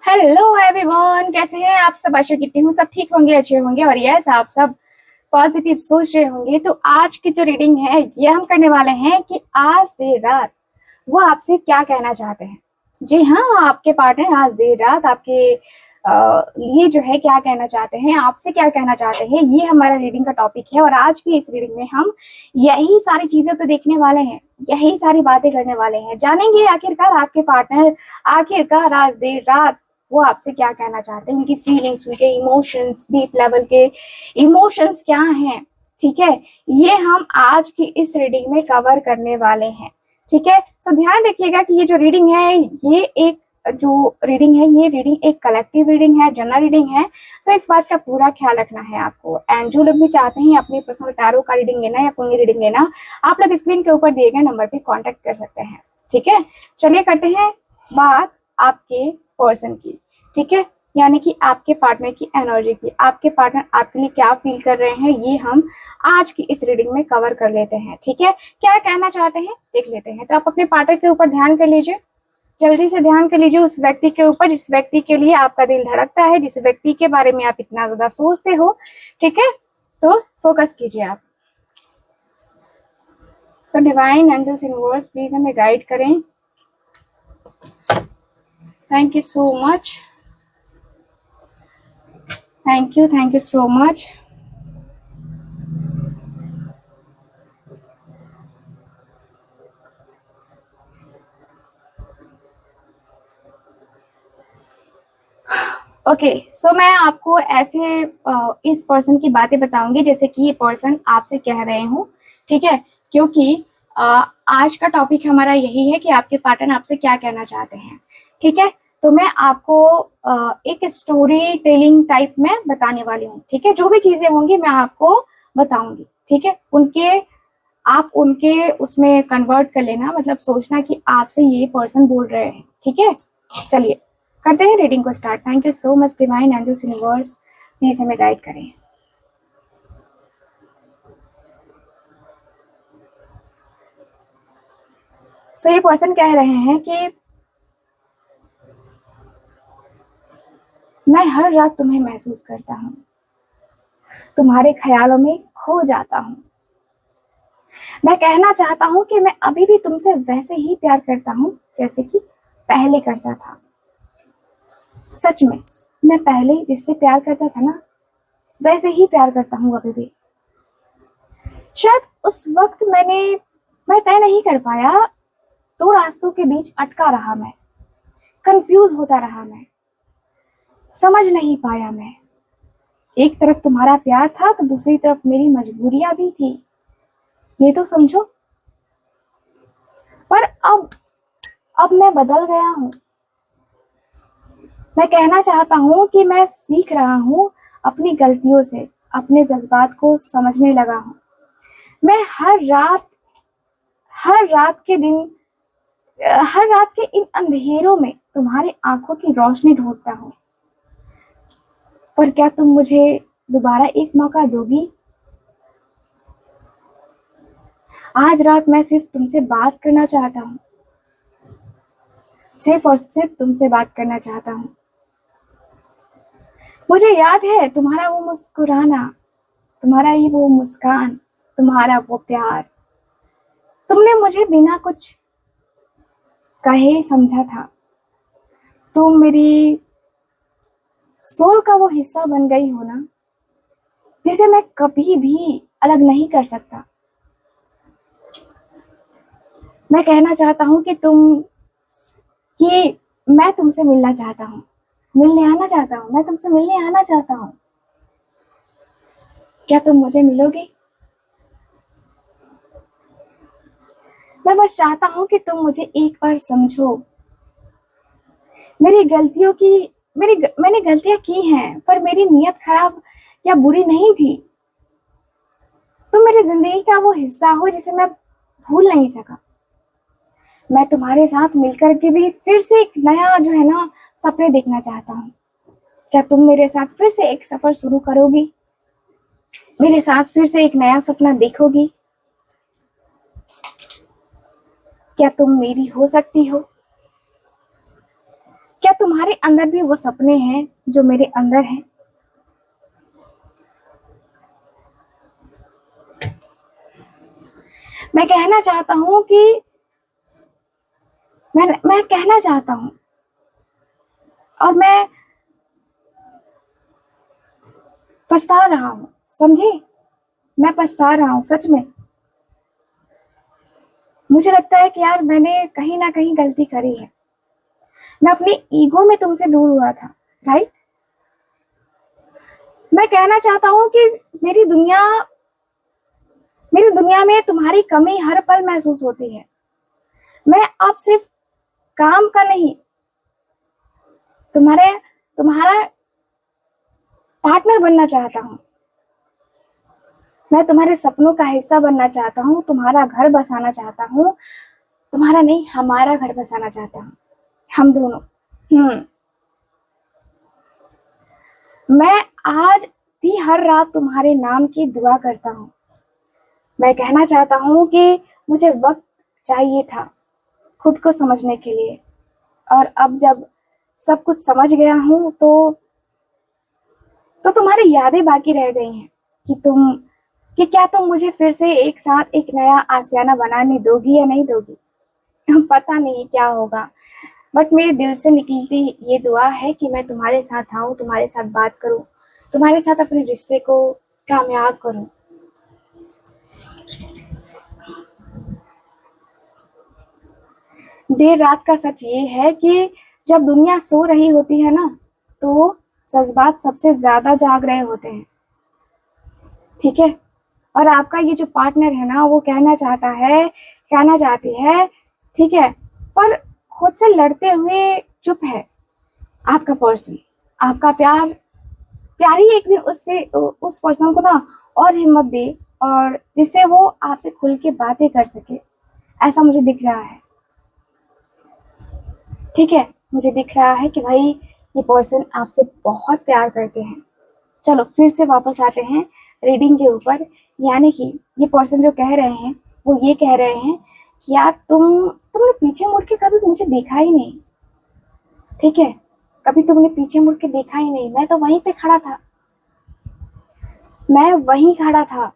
Hello everyone, कैसे हैं आप सब। आशा करती हूँ सब ठीक होंगे, अच्छे होंगे और यस आप सब पॉजिटिव सोच रहे होंगे। तो आज की जो रीडिंग है ये हम करने वाले हैं कि आज देर रात वो आपसे क्या कहना चाहते हैं। जी हाँ, आपके पार्टनर आज देर रात आपके लिए जो है क्या कहना चाहते हैं, आपसे क्या कहना चाहते हैं, ये हमारा रीडिंग का टॉपिक है। और आज की इस रीडिंग में हम यही सारी चीजें तो देखने वाले हैं, यही सारी बातें करने वाले हैं, जानेंगे आखिरकार आपके पार्टनर आखिरकार आज देर रात वो आपसे क्या कहना चाहते हैं, उनकी फीलिंग्स, उनके इमोशंस, डीप लेवल के इमोशंस क्या हैं। ठीक है, ये हम आज की इस रीडिंग में कवर करने वाले हैं। ठीक है, तो ध्यान रखिएगा कि ये जो रीडिंग है ये एक ये रीडिंग एक कलेक्टिव रीडिंग है, जनरल रीडिंग है। तो इस बात का पूरा ख्याल रखना है आपको। एंड जो लोग भी चाहते हैं अपनी पर्सनल टैरो का रीडिंग लेना या कोई रीडिंग लेना, आप लोग स्क्रीन के ऊपर दिए गए नंबर पे कांटेक्ट कर सकते हैं। ठीक है, चलिए करते हैं बात आपके पर्सन की। ठीक है, यानी कि आपके पार्टनर की एनर्जी की, आपके पार्टनर आपके लिए क्या फील कर रहे हैं, ये हम आज की इस रीडिंग में कवर कर लेते हैं। ठीक है, क्या कहना चाहते हैं देख लेते हैं। तो आप अपने पार्टनर के ऊपर ध्यान कर लीजिए, जल्दी से ध्यान कर लीजिए उस व्यक्ति के ऊपर जिस व्यक्ति के लिए आपका दिल धड़कता है, जिस व्यक्ति के बारे में आप इतना ज्यादा सोचते हो। ठीक है, तो फोकस कीजिए आप। So divine angels universe please हमें गाइड करें। Thank you so much, thank you so much. Okay, so मैं आपको ऐसे इस पर्सन की बातें बताऊंगी जैसे कि ये पर्सन आपसे कह रहे हो। ठीक है, क्योंकि आज का टॉपिक हमारा यही है कि आपके पार्टनर आपसे क्या कहना चाहते हैं। ठीक है, तो मैं आपको एक स्टोरी टेलिंग टाइप में बताने वाली हूँ। ठीक है, जो भी चीजें होंगी मैं आपको बताऊंगी। ठीक है, आप उनके उसमें कन्वर्ट कर लेना, मतलब सोचना कि आपसे ये पर्सन बोल रहे हैं। ठीक है, चलिए करते हैं रीडिंग को start. Thank you so much divine angels universe, please हमें गाइड करें। सो ये पर्सन कह रहे हैं कि मैं हर रात तुम्हें महसूस करता हूँ, तुम्हारे ख्यालों में खो जाता हूँ। मैं कहना चाहता हूँ कि मैं अभी भी तुमसे वैसे ही प्यार करता हूँ जैसे कि पहले करता था। सच में मैं पहले जिससे प्यार करता था ना, वैसे ही प्यार करता हूँ अभी भी। शायद उस वक्त मैं तय नहीं कर पाया, दो रास्तों के बीच अटका रहा मैं, कंफ्यूज होता रहा मैं, समझ नहीं पाया मैं। एक तरफ तुम्हारा प्यार था तो दूसरी तरफ मेरी मजबूरियां भी थी, ये तो समझो। पर अब मैं बदल गया हूँ। मैं कहना चाहता हूँ कि मैं सीख रहा हूँ अपनी गलतियों से, अपने जज्बात को समझने लगा हूँ। मैं हर रात के इन अंधेरों में तुम्हारी आंखों की रोशनी ढूंढता हूँ। पर क्या तुम मुझे दोबारा एक मौका दोगी? आज रात मैं सिर्फ तुमसे बात करना चाहता हूँ, सिर्फ और सिर्फ तुमसे बात करना चाहता हूँ। मुझे याद है तुम्हारा वो मुस्कुराना, तुम्हारा ही वो मुस्कान, तुम्हारा वो प्यार। तुमने मुझे बिना कुछ कहे समझा था। तुम मेरी सोल का वो हिस्सा बन गई हो ना, जिसे मैं कभी भी अलग नहीं कर सकता। मैं कहना चाहता हूँ कि मैं तुमसे मिलना चाहता हूँ, मिलने आना चाहता हूँ, मैं तुमसे मिलने आना चाहता हूँ। क्या तुम मुझे मिलोगी? मैं बस चाहता हूँ कि तुम मुझे एक बार समझो। मैंने गलतियां की हैं, पर मेरी नीयत खराब या बुरी नहीं थी। तुम मेरी जिंदगी का वो हिस्सा हो जिसे मैं भूल नहीं सका। मैं तुम्हारे साथ मिलकर के भी फिर से एक नया जो है ना सपने देखना चाहता हूँ। क्या तुम मेरे साथ फिर से एक सफर शुरू करोगी? मेरे साथ फिर से एक नया सपना देखोगी? क्या तुम मेरी हो सकती हो? क्या तुम्हारे अंदर भी वो सपने हैं जो मेरे अंदर हैं? मैं कहना चाहता हूँ कि मैं कहना चाहता हूँ, और मैं पछता रहा हूँ, समझे? मैं पछता रहा हूँ सच में। मुझे लगता है कि यार मैंने कहीं ना कहीं गलती करी है। मैं अपने ईगो में तुमसे दूर हुआ था, राइट? मैं कहना चाहता हूँ कि मेरी दुनिया में तुम्हारी कमी हर पल महसूस होती है। मैं अब सिर्फ काम का नहीं, तुम्हारा पार्टनर बनना चाहता हूँ। मैं तुम्हारे सपनों का हिस्सा बनना चाहता हूँ, तुम्हारा घर बसाना चाहता हूँ। तुम्हारा नहीं, हमारा घर बसाना चाहता हूँ, हम दोनों। मैं आज भी हर रात तुम्हारे नाम की दुआ करता हूँ। मैं कहना चाहता हूँ कि मुझे वक्त चाहिए था खुद को समझने के लिए, और अब जब सब कुछ समझ गया हूँ तो तुम्हारी यादें बाकी रह गई हैं कि क्या तुम मुझे फिर से एक साथ एक नया आशियाना बनाने दोगी या नहीं दोगी। पता नहीं क्या होगा, बट मेरे दिल से निकलती ये दुआ है कि मैं तुम्हारे साथ आऊं, तुम्हारे साथ बात करूं, तुम्हारे साथ अपने रिश्ते को कामयाब करूं। देर रात का सच ये है कि जब दुनिया सो रही होती है ना, तो जज्बात सबसे ज्यादा जाग रहे होते हैं, ठीक है? और आपका ये जो पार्टनर है ना, वो कहना चाहती है, ठीक है, पर खुद से लड़ते हुए चुप है। आपका पर्सन, आपका प्यार ही एक दिन उस पर्सन को ना और हिम्मत दे, और जिससे वो आपसे खुल के बातें कर सके। ऐसा मुझे दिख रहा है, ठीक है? मुझे दिख रहा है कि भाई ये पर्सन आपसे बहुत प्यार करते हैं। चलो फिर से वापस आते हैं रीडिंग के ऊपर। यानी कि ये पर्सन जो कह रहे हैं, वो ये कह रहे हैं कि यार तुमने पीछे मुड़ के कभी मुझे देखा ही नहीं, ठीक है? कभी तुमने पीछे मुड़ के देखा ही नहीं। मैं तो वहीं पे खड़ा था, मैं वहीं खड़ा था,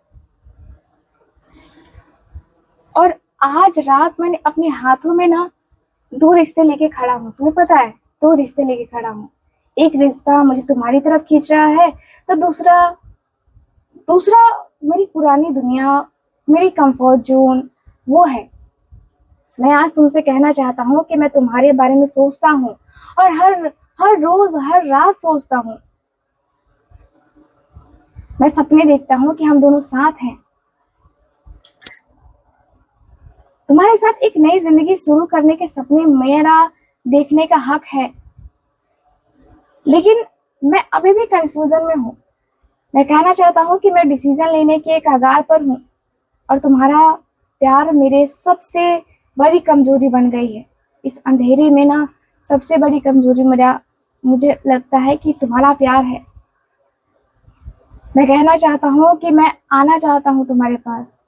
और आज रात मैंने अपने हाथों में ना 2 रिश्ते लेके खड़ा हूँ। तुम्हें पता है, 2 रिश्ते लेके खड़ा हूँ। एक रिश्ता मुझे तुम्हारी तरफ खींच रहा है, तो दूसरा मेरी पुरानी दुनिया, मेरी कंफर्ट जोन वो है। मैं आज तुमसे कहना चाहता हूँ कि मैं तुम्हारे बारे में सोचता हूँ, और हर रोज हर रात सोचता हूँ। मैं सपने देखता हूँ कि हम दोनों साथ हैं। तुम्हारे साथ एक नई जिंदगी शुरू करने के सपने मेरा देखने का हक है, लेकिन मैं अभी भी कंफ्यूजन में हूँ। मैं कहना चाहता हूँ कि मैं डिसीजन लेने के कगार पर हूँ, और तुम्हारा प्यार मेरे सबसे बड़ी कमजोरी बन गई है। इस अंधेरे में ना सबसे बड़ी कमजोरी मुझे लगता है कि तुम्हारा प्यार है। मैं कहना चाहता हूँ कि मैं आना चाहता हूँ तुम्हारे पास।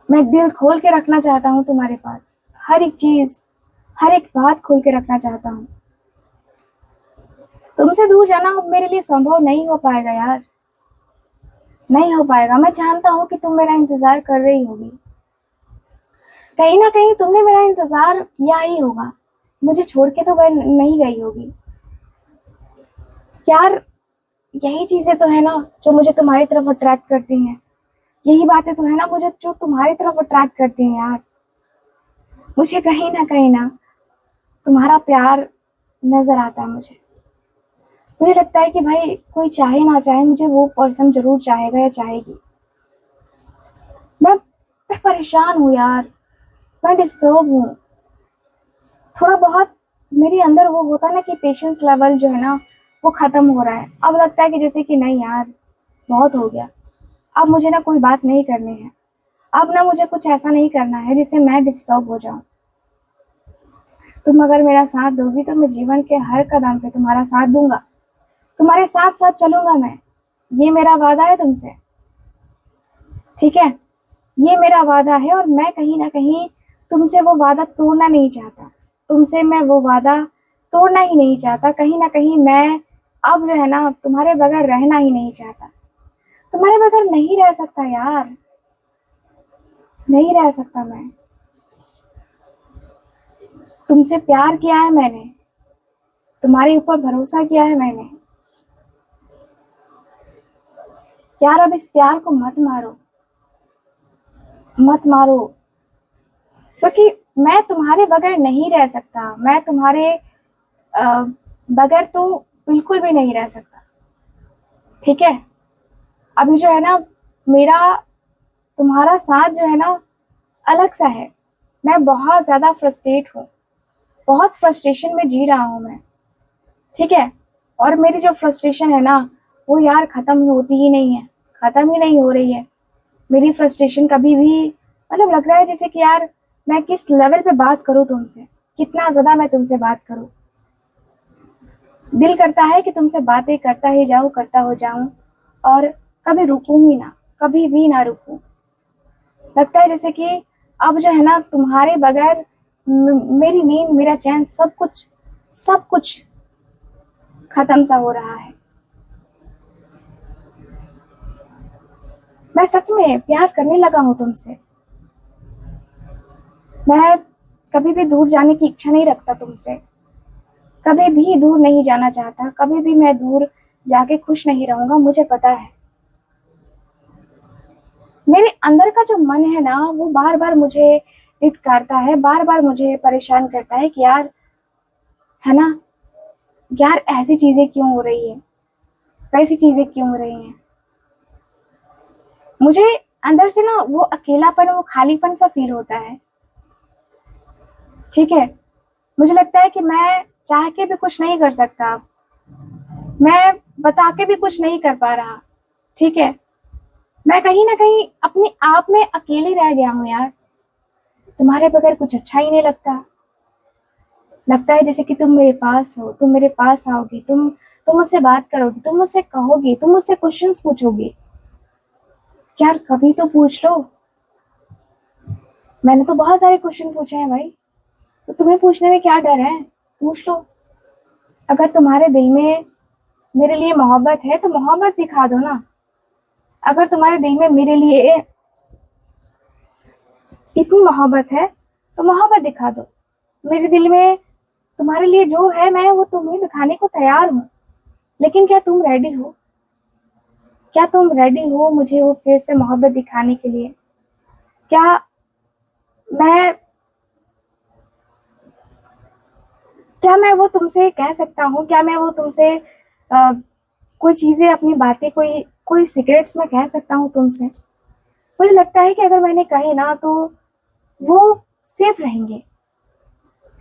मैं दिल खोल के रखना चाहता हूँ तुम्हारे पास, हर एक चीज, हर एक बात खोल के रखना चाहता हूँ। तुमसे दूर जाना अब मेरे लिए संभव नहीं हो पाएगा यार, नहीं हो पाएगा। मैं जानता हूँ कि तुम मेरा इंतजार कर रही होगी, कहीं ना कहीं तुमने मेरा इंतजार किया ही होगा, मुझे छोड़ के तो नहीं गई होगी यार। यही चीजें तो है ना जो मुझे तुम्हारी तरफ अट्रैक्ट करती हैं, यही बातें तो है ना मुझे जो तुम्हारी तरफ अट्रैक्ट करती हैं यार। मुझे कहीं ना तुम्हारा प्यार नजर आता है। मुझे लगता है कि भाई कोई चाहे ना चाहे, मुझे वो पर्सन जरूर चाहेगा या चाहेगी। मैं परेशान हूँ यार, मैं डिस्टर्ब हूँ। थोड़ा बहुत मेरे अंदर वो होता है ना कि पेशेंस लेवल जो है ना वो खत्म हो रहा है। अब लगता है कि जैसे कि नहीं यार, बहुत हो गया, अब मुझे ना कोई बात नहीं करनी है, अब ना मुझे कुछ ऐसा नहीं करना है जिससे मैं डिस्टर्ब हो जाऊं। तुम अगर मेरा साथ दोगी तो मैं जीवन के हर कदम पे तुम्हारा साथ दूंगा, तुम्हारे साथ साथ चलूंगा मैं। ये मेरा वादा है तुमसे, ठीक है? ये मेरा वादा है, और मैं कहीं ना कहीं तुमसे वो वादा तोड़ना नहीं चाहता। तुमसे मैं वो वादा तोड़ना ही नहीं चाहता। कहीं ना कहीं मैं अब जो है ना तुम्हारे बगैर रहना ही नहीं चाहता। तुम्हारे बगैर नहीं रह सकता यार, नहीं रह सकता मैं। तुमसे प्यार किया है मैंने, तुम्हारे ऊपर भरोसा किया है मैंने। यार अब इस प्यार को मत मारो, मत मारो, क्योंकि मैं तुम्हारे बगैर नहीं रह सकता। मैं तुम्हारे बगैर तो बिल्कुल भी नहीं रह सकता। ठीक है, अभी जो है ना मेरा तुम्हारा साथ जो है ना अलग सा है। मैं बहुत ज्यादा फ्रस्ट्रेट हूँ, बहुत फ्रस्ट्रेशन में जी रहा हूँ मैं। ठीक है, और मेरी जो फ्रस्ट्रेशन है ना वो यार खत्म होती ही नहीं है, खत्म ही नहीं हो रही है। मेरी फ्रस्ट्रेशन कभी भी मतलब लग रहा है जैसे कि यार मैं किस लेवल पे बात करूँ तुमसे, कितना ज्यादा मैं तुमसे बात करूँ। दिल करता है कि तुमसे बातें करता ही जाऊं, करता हो जाऊं, और कभी रुकूं ही ना, कभी भी ना रुकूं। लगता है जैसे कि अब जो है ना तुम्हारे बगैर मेरी नींद, मेरा चैन, सब कुछ खत्म सा हो रहा है। मैं सच में प्यार करने लगा हूं तुमसे। मैं कभी भी दूर जाने की इच्छा नहीं रखता तुमसे, कभी भी दूर नहीं जाना चाहता, कभी भी मैं दूर जाके खुश नहीं रहूंगा, मुझे पता है। मेरे अंदर का जो मन है ना वो बार बार मुझे धिक्कारता है, बार बार मुझे परेशान करता है कि यार, है ना, यार ऐसी चीजें क्यों हो रही है, वैसी चीजें क्यों हो रही हैं। मुझे अंदर से ना वो अकेलापन, वो खालीपन सा फील होता है। ठीक है, मुझे लगता है कि मैं चाह के भी कुछ नहीं कर सकता, मैं बता के भी कुछ नहीं कर पा रहा। ठीक है, मैं कहीं ना कहीं अपने आप में अकेली रह गया हूँ यार। तुम्हारे बगैर कुछ अच्छा ही नहीं लगता। लगता है जैसे कि तुम मेरे पास हो, तुम मेरे पास आओगी, तुम मुझसे बात करोगी, तुम मुझसे कहोगी, तुम मुझसे क्वेश्चंस पूछोगी। यार कभी तो पूछ लो। मैंने तो बहुत सारे क्वेश्चन पूछे हैं भाई, तो तुम्हें पूछने में क्या डर है, पूछ लो। अगर तुम्हारे दिल में मेरे लिए मोहब्बत है तो मोहब्बत दिखा दो ना। अगर तुम्हारे दिल में मेरे लिए इतनी मोहब्बत है तो मोहब्बत दिखा दो। मेरे दिल में तुम्हारे लिए जो है मैं वो तुम्हें दिखाने को तैयार हूँ। लेकिन क्या तुम रेडी हो? क्या तुम रेडी हो मुझे वो फिर से मोहब्बत दिखाने के लिए? क्या मैं क्या मैं वो तुमसे कह सकता हूँ? क्या मैं वो तुमसे कोई चीजें, अपनी बातें, कोई कोई सीक्रेट्स मैं कह सकता हूँ तुमसे? मुझे लगता है कि अगर मैंने कहे ना तो वो सेफ रहेंगे,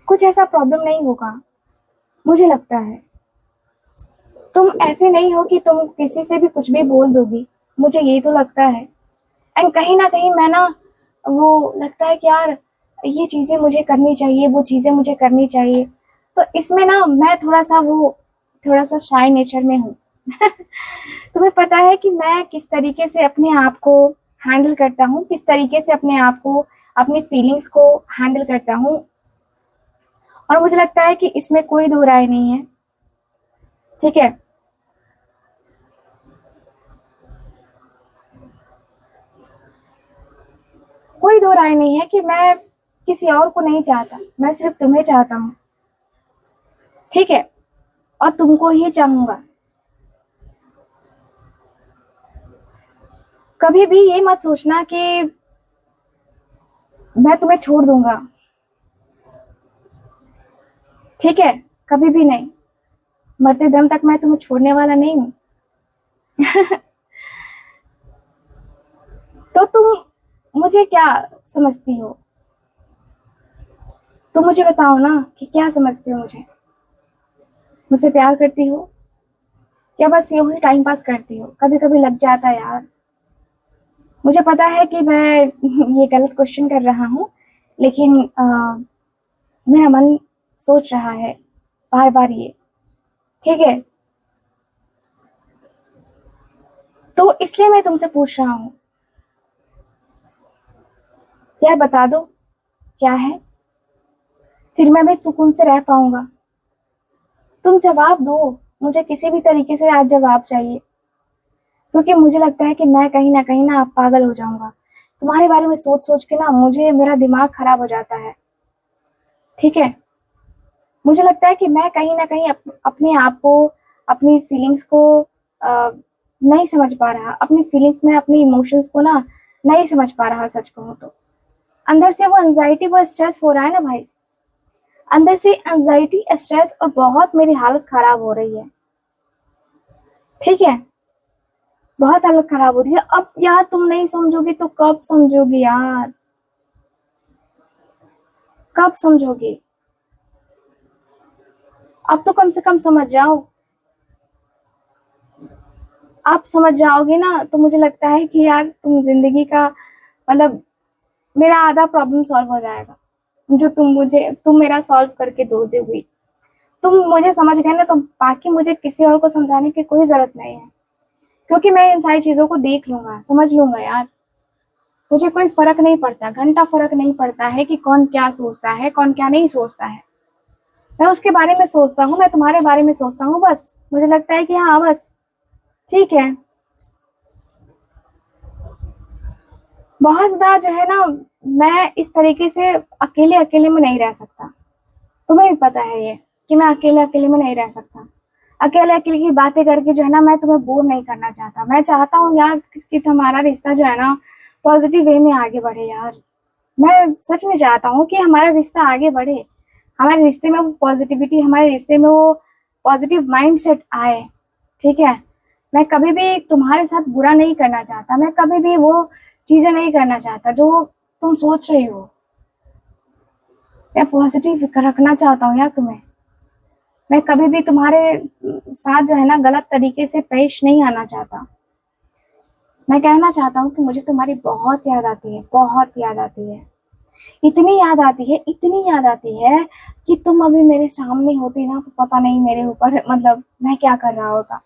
कुछ ऐसा प्रॉब्लम नहीं होगा। मुझे लगता है तुम ऐसे नहीं हो कि तुम किसी से भी कुछ भी बोल दोगी, मुझे ये तो लगता है। एंड कहीं ना कहीं मैं ना वो लगता है कि यार ये चीजें मुझे करनी चाहिए, वो चीजें मुझे करनी चाहिए। तो इसमें ना मैं थोड़ा सा शाय नेचर में हूँ। तुम्हें पता है कि मैं किस तरीके से अपने आप को हैंडल करता हूँ, किस तरीके से अपने आप को, अपनी फीलिंग्स को हैंडल करता हूँ। और मुझे लगता है कि इसमें कोई दो राय नहीं है। ठीक है, कोई दो राय नहीं है कि मैं किसी और को नहीं चाहता, मैं सिर्फ तुम्हें चाहता हूँ। ठीक है, और तुमको ही चाहूंगा। कभी भी ये मत सोचना कि मैं तुम्हें छोड़ दूंगा। ठीक है, कभी भी नहीं। मरते दम तक मैं तुम्हें छोड़ने वाला नहीं हूं। तो तुम मुझे क्या समझती हो? तुम मुझे बताओ ना कि क्या समझती हो मुझे? मुझसे प्यार करती हो या बस यूं ही टाइम पास करती हो? कभी कभी लग जाता है यार। मुझे पता है कि मैं ये गलत क्वेश्चन कर रहा हूँ, लेकिन मेरा मन सोच रहा है बार बार ये। ठीक है, तो इसलिए मैं तुमसे पूछ रहा हूँ, यार बता दो क्या है। फिर मैं भी सुकून से रह पाऊंगा। तुम जवाब दो, मुझे किसी भी तरीके से आज जवाब चाहिए, क्योंकि मुझे लगता है कि मैं कहीं ना पागल हो जाऊंगा। तुम्हारे बारे में सोच सोच के ना मुझे मेरा दिमाग खराब हो जाता है। ठीक है, मुझे लगता है कि मैं कहीं ना कहीं अपने आप को, अपनी फीलिंग्स को नहीं समझ पा रहा, अपनी फीलिंग्स में अपने इमोशंस को ना नहीं समझ पा रहा। सच कहूँ तो अंदर से वो एंजाइटी, वो स्ट्रेस हो रहा है ना भाई, अंदर से एंजाइटी, स्ट्रेस, और बहुत मेरी हालत खराब हो रही है। ठीक है, बहुत हालत खराब हो रही है। अब यार तुम नहीं समझोगे तो कब समझोगे यार, कब समझोगे? अब तो कम से कम समझ जाओ। आप समझ जाओगे ना तो मुझे लगता है कि यार तुम जिंदगी का मतलब मेरा आधा प्रॉब्लम सॉल्व हो जाएगा, जो तुम मेरा सॉल्व करके दोगे। तुम मुझे समझ गए ना, तो बाकी मुझे किसी और को समझाने की कोई जरूरत नहीं है, क्योंकि मैं इन सारी चीजों को देख लूंगा, समझ लूंगा यार। मुझे कोई फर्क नहीं पड़ता, घंटा फर्क नहीं पड़ता है कि कौन क्या सोचता है, कौन क्या नहीं सोचता है। मैं उसके बारे में सोचता हूँ, मैं तुम्हारे बारे में सोचता हूँ, बस मुझे लगता है कि हाँ बस ठीक है। बहुत ज्यादा जो है ना, मैं इस तरीके से अकेले अकेले में नहीं रह सकता। तुम्हें भी पता है ये कि मैं अकेले अकेले में नहीं रह सकता। अकेले अकेले की बातें करके जो है ना, मैं तुम्हें बोर नहीं करना चाहता। मैं चाहता हूँ यार कि तुम्हारा रिश्ता जो है ना पॉजिटिव वे में आगे बढ़े यार। मैं सच में चाहता हूँ कि हमारा रिश्ता आगे बढ़े, हमारे रिश्ते में वो पॉजिटिविटी, हमारे रिश्ते में वो पॉजिटिव माइंडसेट आए। ठीक है, मैं कभी भी तुम्हारे साथ बुरा नहीं करना चाहता, मैं कभी भी वो चीजें नहीं करना चाहता जो तुम सोच रही हो। मैं पॉजिटिव रखना चाहता हूँ यार तुम्हें। मैं कभी भी तुम्हारे साथ जो है ना गलत तरीके से पेश नहीं आना चाहता। मैं कहना चाहता हूँ कि मुझे तुम्हारी बहुत याद आती है, बहुत याद आती है। इतनी याद आती है, इतनी याद आती है कि तुम अभी मेरे सामने होती ना तो पता नहीं मेरे ऊपर मतलब मैं क्या कर रहा होता।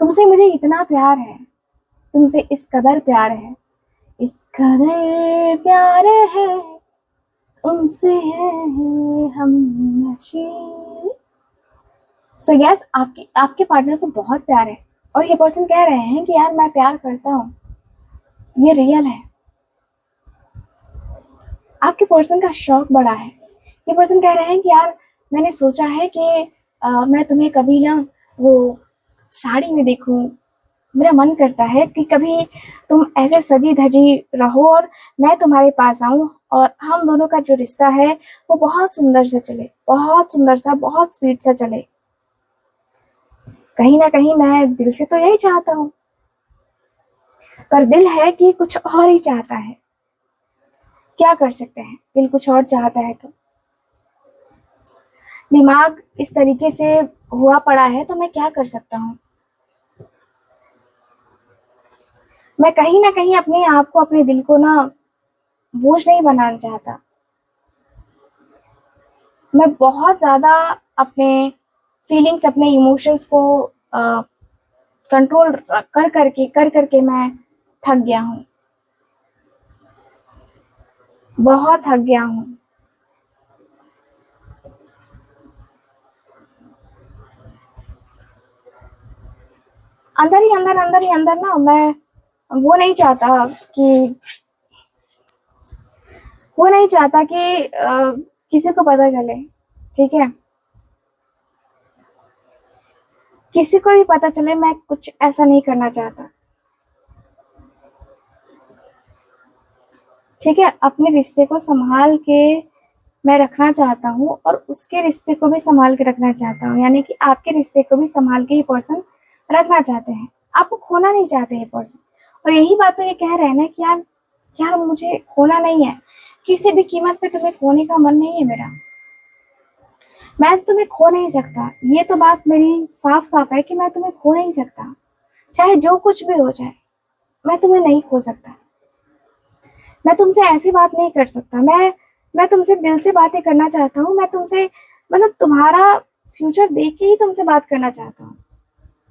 तुमसे मुझे इतना प्यार है, तुमसे इस कदर प्यार है, इस कदर प्यार है तुमसे है हम नशे। सो यस, आपके पार्टनर को बहुत प्यार है, और ये पर्सन कह रहे हैं कि यार मैं प्यार करता हूँ। ये रियल है। आपके पर्सन का शौक बड़ा है। ये पर्सन कह रहे हैं कि यार मैंने सोचा है कि मैं तुम्हें कभी ना वो साड़ी में देखूं। मेरा मन करता है कि कभी तुम ऐसे सजी धजी रहो और मैं तुम्हारे पास आऊं, और हम दोनों का जो रिश्ता है वो बहुत सुंदर सा चले, बहुत सुंदर सा, बहुत स्वीट सा चले। कहीं ना कहीं मैं दिल से तो यही चाहता हूँ, पर दिल है कि कुछ और ही चाहता है। क्या कर सकते हैं, दिल कुछ और चाहता है तो। दिमाग इस तरीके से हुआ पड़ा है तो मैं क्या कर सकता हूँ। मैं कहीं ना कहीं अपने आप को, अपने दिल को ना बोझ नहीं बनाना चाहता। मैं बहुत ज्यादा अपने फीलिंग्स, अपने इमोशंस को कंट्रोल कर करके मैं थक गया हूँ, बहुत थक गया हूँ। अंदर ही अंदर ना मैं वो नहीं चाहता कि वो नहीं चाहता कि किसी को पता चले। ठीक है, किसी को भी पता चले, मैं कुछ ऐसा नहीं करना चाहता। ठीक है, अपने रिश्ते को संभाल के मैं रखना चाहता हूँ, और उसके रिश्ते को भी संभाल के रखना चाहता हूँ, यानी कि आपके रिश्ते को भी संभाल के ये पर्सन रखना चाहते हैं। आपको खोना नहीं चाहते ये पर्सन, और यही बात तो ये कह रहे हैं ना कि यार यार मुझे खोना नहीं है, किसी भी कीमत पे तुम्हें खोने का मन नहीं है मेरा। मैं तुम्हें खो नहीं सकता, ये तो बात मेरी साफ साफ है कि मैं तुम्हें खो नहीं सकता। चाहे जो कुछ भी हो जाए, मैं तुम्हें नहीं खो सकता। मैं तुमसे ऐसी बात नहीं कर सकता। मैं तुमसे दिल से बातें करना चाहता हूँ। मैं तुमसे मतलब तुम्हारा फ्यूचर देख के ही तुमसे बात करना चाहता हूँ।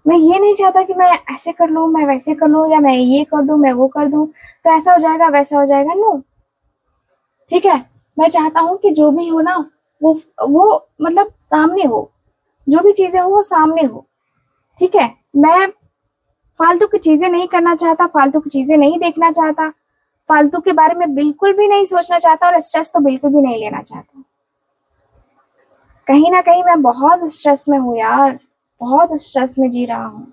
मैं ये नहीं चाहता कि मैं ऐसे कर लूँ, मैं वैसे कर लूँ, या मैं ये कर दूँ, मैं वो कर दूँ तो ऐसा हो जाएगा, वैसा हो जाएगा। नो, ठीक है, मैं चाहता हूँ कि जो भी हो ना वो वो मतलब सामने हो, जो भी चीजें हो वो सामने हो। ठीक है, मैं फालतू की चीजें नहीं करना चाहता, फालतू की चीजें नहीं देखना चाहता, फालतू के बारे में बिल्कुल भी नहीं सोचना चाहता और स्ट्रेस तो बिल्कुल भी नहीं लेना चाहता। कहीं ना कहीं मैं बहुत स्ट्रेस में हूँ यार, बहुत स्ट्रेस में जी रहा हूँ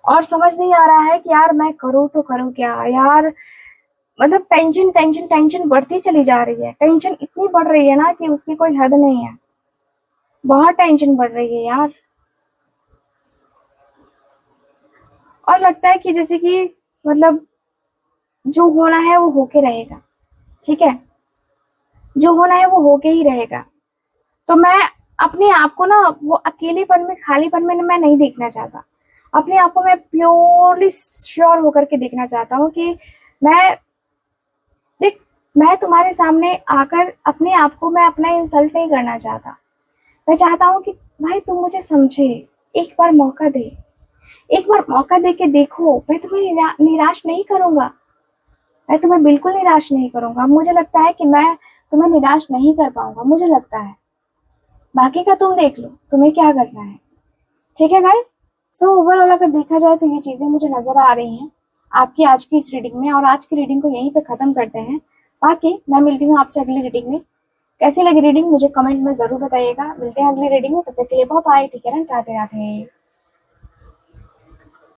और समझ नहीं आ रहा है कि यार मैं करूँ तो करूँ क्या यार। मतलब टेंशन टेंशन टेंशन बढ़ती चली जा रही है, टेंशन इतनी बढ़ रही है ना कि उसकी कोई हद नहीं है। बहुत टेंशन बढ़ रही है यार, और लगता है कि जैसे कि मतलब जो होना है वो होके रहेगा। ठीक है, जो होना है वो होके ही रहेगा। तो मैं अपने आप को ना वो अकेलेपन में, खालीपन में मैं नहीं देखना चाहता। अपने आप को मैं प्योरली श्योर होकर के देखना चाहता हूँ कि मैं देख, मैं तुम्हारे सामने आकर अपने आप को मैं अपना इंसल्ट नहीं करना चाहता। मैं चाहता हूँ कि भाई तुम मुझे समझे, एक बार मौका दे, एक बार मौका दे के देखो। मैं तुम्हें निराश नहीं करूंगा, मैं तुम्हें बिल्कुल निराश नहीं करूंगा। मुझे लगता है कि मैं तुम्हें निराश नहीं कर पाऊंगा, मुझे लगता है। बाकी का तुम देख लो, तुम्हें क्या करना है। ठीक है गाइस, सो ओवरऑल अगर देखा जाए तो ये चीजें मुझे नजर आ रही हैं आपकी आज की इस रीडिंग में, और आज की रीडिंग को यहीं पे खत्म करते हैं। बाकी मैं मिलती हूँ आपसे अगली रीडिंग में। कैसी लगी रीडिंग मुझे कमेंट में जरूर बताइएगा। मिलते हैं अगली रीडिंग में, तब तक के लिए बाय बाय, ठीक है ना, राधे राधे।